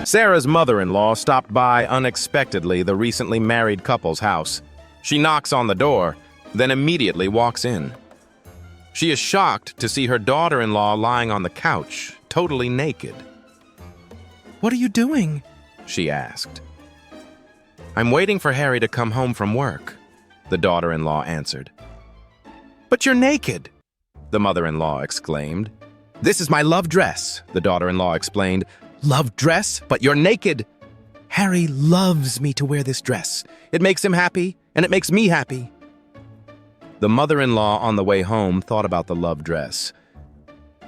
Sarah's mother-in-law stopped by unexpectedly the recently married couple's house. She knocks on the door, then immediately walks in. She is shocked to see her daughter-in-law lying on the couch, totally naked. "What are you doing?" she asked. "I'm waiting for Harry to come home from work," the daughter-in-law answered. "But you're naked!" the mother-in-law exclaimed. "This is my love dress," the daughter-in-law explained. "Love dress? But you're naked!" "Harry loves me to wear this dress. It makes him happy, and it makes me happy." The mother-in-law on the way home thought about the love dress.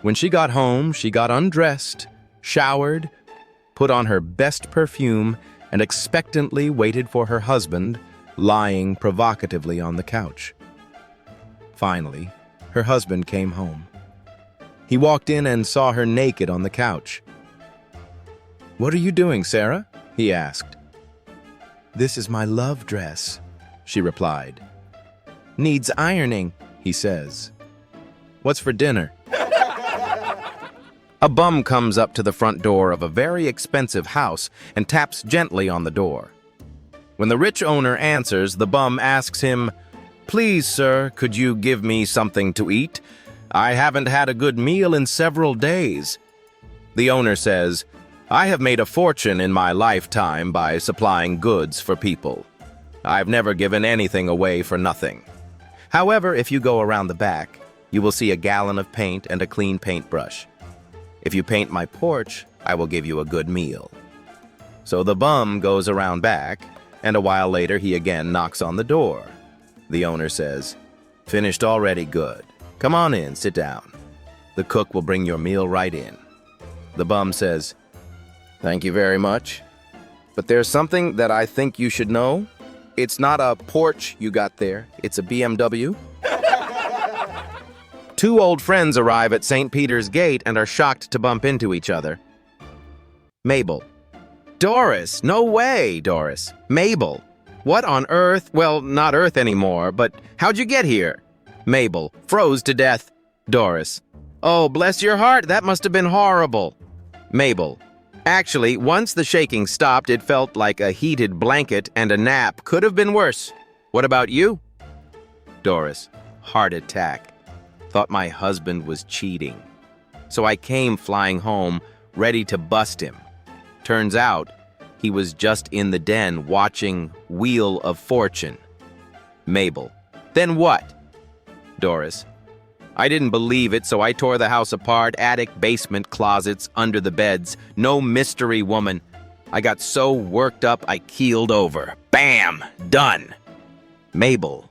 When she got home, she got undressed, showered, put on her best perfume, and expectantly waited for her husband, lying provocatively on the couch. Finally, her husband came home. He walked in and saw her naked on the couch. "What are you doing, Sarah?" he asked. "This is my love dress," she replied. "Needs ironing," he says. "What's for dinner?" A bum comes up to the front door of a very expensive house and taps gently on the door. When the rich owner answers, the bum asks him, "Please, sir, could you give me something to eat? I haven't had a good meal in several days." The owner says, "I have made a fortune in my lifetime by supplying goods for people. I've never given anything away for nothing. However, if you go around the back, you will see a gallon of paint and a clean paintbrush. If you paint my porch, I will give you a good meal." So the bum goes around back, and a while later he again knocks on the door. The owner says, "Finished already, good. Come on in, sit down. The cook will bring your meal right in." The bum says, "Thank you very much. But there's something that I think you should know. It's not a porch you got there, it's a BMW." Two old friends arrive at St. Peter's Gate and are shocked to bump into each other. Mabel. "Doris, no way, Doris. Mabel. What on earth? Well, not Earth anymore, but how'd you get here?" Mabel. "Froze to death." Doris. "Oh, bless your heart, that must have been horrible." Mabel. "Actually, once the shaking stopped, it felt like a heated blanket, and a nap could have been worse. What about you?" Doris. "Heart attack. Thought my husband was cheating. So I came flying home, ready to bust him. Turns out, he was just in the den watching Wheel of Fortune." Mabel. "Then what?" Doris. "I didn't believe it, so I tore the house apart, attic, basement, closets, under the beds. No mystery, woman. I got so worked up I keeled over. Bam! Done." Mabel.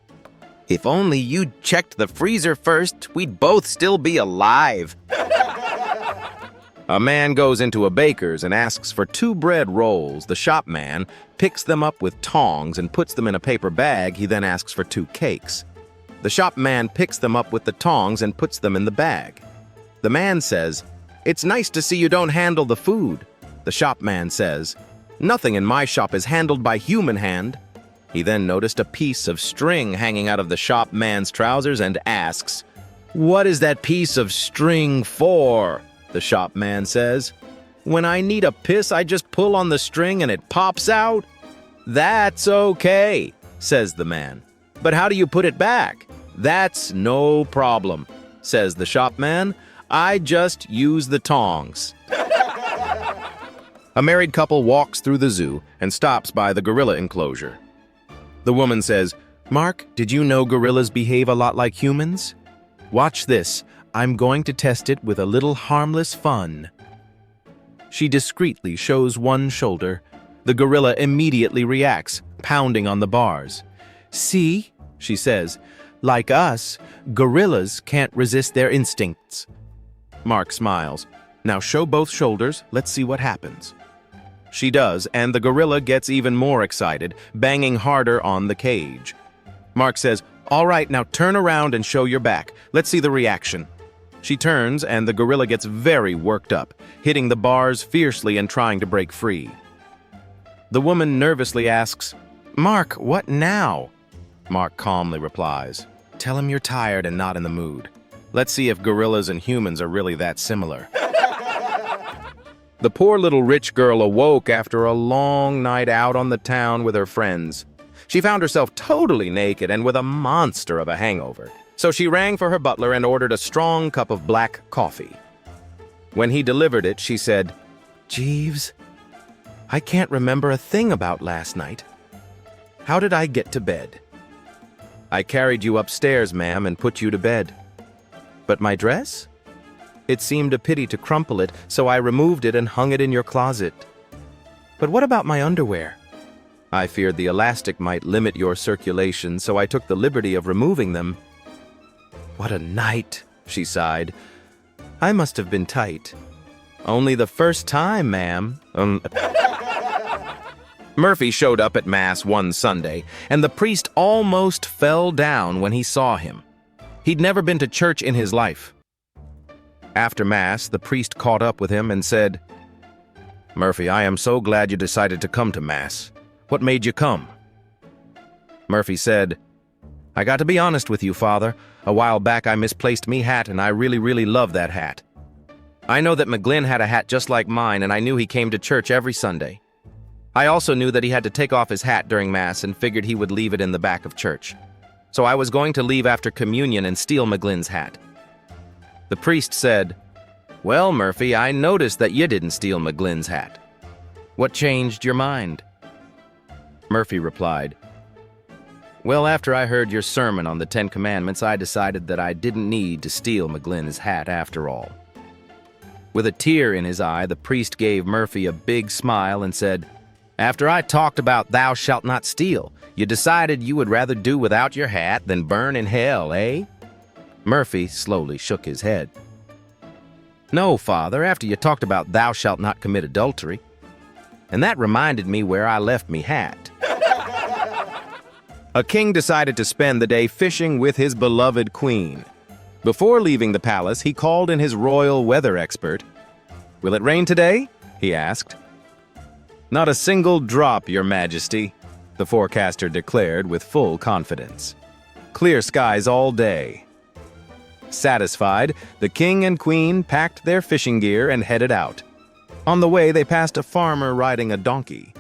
"If only you'd checked the freezer first, we'd both still be alive." A man goes into a baker's and asks for 2 bread rolls. The shopman picks them up with tongs and puts them in a paper bag. He then asks for 2 cakes. The shopman picks them up with the tongs and puts them in the bag. The man says, "It's nice to see you don't handle the food." The shopman says, "Nothing in my shop is handled by human hand." He then noticed a piece of string hanging out of the shopman's trousers and asks, "What is that piece of string for?" The shopman says, "When I need a piss, I just pull on the string and it pops out." "That's okay," says the man. "But how do you put it back?" "That's no problem," says the shopman. "I just use the tongs." A married couple walks through the zoo and stops by the gorilla enclosure. The woman says, "Mark, did you know gorillas behave a lot like humans? Watch this. I'm going to test it with a little harmless fun." She discreetly shows one shoulder. The gorilla immediately reacts, pounding on the bars. "See," she says, "like us, gorillas can't resist their instincts." Mark smiles. "Now show both shoulders. Let's see what happens." She does, and the gorilla gets even more excited, banging harder on the cage. Mark says, "All right, now turn around and show your back. Let's see the reaction." She turns, and the gorilla gets very worked up, hitting the bars fiercely and trying to break free. The woman nervously asks, "Mark, what now?" Mark calmly replies, "Tell him you're tired and not in the mood. Let's see if gorillas and humans are really that similar." The poor little rich girl awoke after a long night out on the town with her friends. She found herself totally naked and with a monster of a hangover. So she rang for her butler and ordered a strong cup of black coffee. When he delivered it, she said, "Jeeves, I can't remember a thing about last night. How did I get to bed?" "I carried you upstairs, ma'am, and put you to bed." "But my dress?" "It seemed a pity to crumple it, so I removed it and hung it in your closet." "But what about my underwear?" "I feared the elastic might limit your circulation, so I took the liberty of removing them." "What a night," she sighed. "I must have been tight." "Only the first time, ma'am." Murphy showed up at Mass one Sunday, and the priest almost fell down when he saw him. He'd never been to church in his life. After Mass, the priest caught up with him and said, "Murphy, I am so glad you decided to come to Mass. What made you come?" Murphy said, "I got to be honest with you, Father. A while back I misplaced me hat, and I really love that hat. I know that McGlynn had a hat just like mine, and I knew he came to church every Sunday. I also knew that he had to take off his hat during Mass and figured he would leave it in the back of church. So I was going to leave after communion and steal McGlynn's hat." The priest said, "Well, Murphy, I noticed that you didn't steal McGlynn's hat. What changed your mind?" Murphy replied, "Well, after I heard your sermon on the 10 Commandments, I decided that I didn't need to steal McGlynn's hat after all." With a tear in his eye, the priest gave Murphy a big smile and said, "After I talked about thou shalt not steal, you decided you would rather do without your hat than burn in hell, eh?" Murphy slowly shook his head. "No, Father, after you talked about thou shalt not commit adultery. And that reminded me where I left me hat." A king decided to spend the day fishing with his beloved queen. Before leaving the palace, he called in his royal weather expert. "Will it rain today?" he asked. "Not a single drop, Your Majesty," the forecaster declared with full confidence. "Clear skies all day." Satisfied, the king and queen packed their fishing gear and headed out. On the way, they passed a farmer riding a donkey.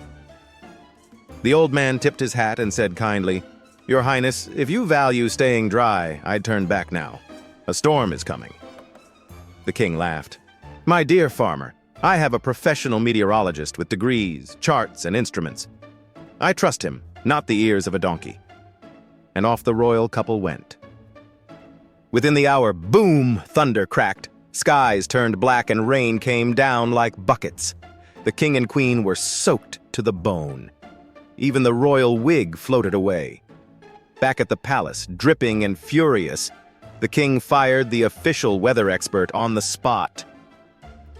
The old man tipped his hat and said kindly, "Your Highness, if you value staying dry, I'd turn back now. A storm is coming." The king laughed. "My dear farmer, I have a professional meteorologist with degrees, charts, and instruments. I trust him, not the ears of a donkey." And off the royal couple went. Within the hour, boom, thunder cracked. Skies turned black and rain came down like buckets. The king and queen were soaked to the bone. Even the royal wig floated away. Back at the palace, dripping and furious, the king fired the official weather expert on the spot.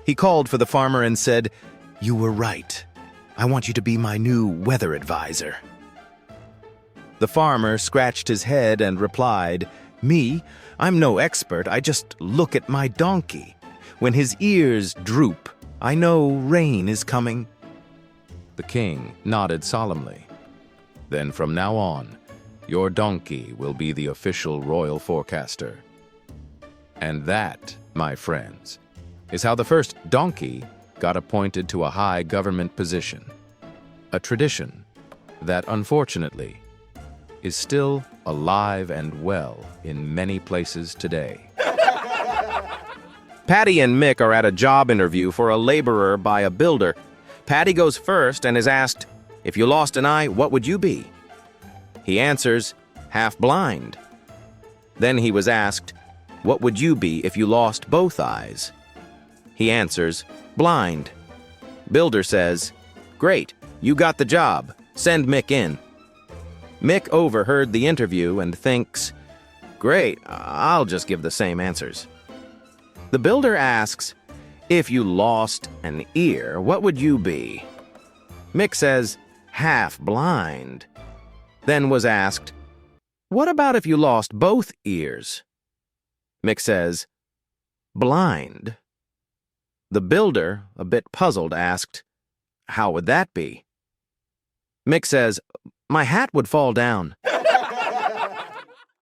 He called for the farmer and said, "You were right. I want you to be my new weather advisor." The farmer scratched his head and replied, "Me? I'm no expert. I just look at my donkey. When his ears droop, I know rain is coming." The king nodded solemnly. "Then from now on, your donkey will be the official royal forecaster." And that, my friends, is how the first donkey got appointed to a high government position. A tradition that, unfortunately, is still alive and well in many places today. Patty and Mick are at a job interview for a laborer by a builder. Patty goes first and is asked, "If you lost an eye, what would you be?" He answers, "Half blind." Then he was asked, "What would you be if you lost both eyes?" He answers, "Blind." Builder says, "Great, you got the job. Send Mick in." Mick overheard the interview and thinks, "Great, I'll just give the same answers." The builder asks, "If you lost an ear, what would you be?" Mick says, "Half blind." Then was asked, "What about if you lost both ears?" Mick says, "Blind." The builder, a bit puzzled, asked, "How would that be?" Mick says, "My hat would fall down."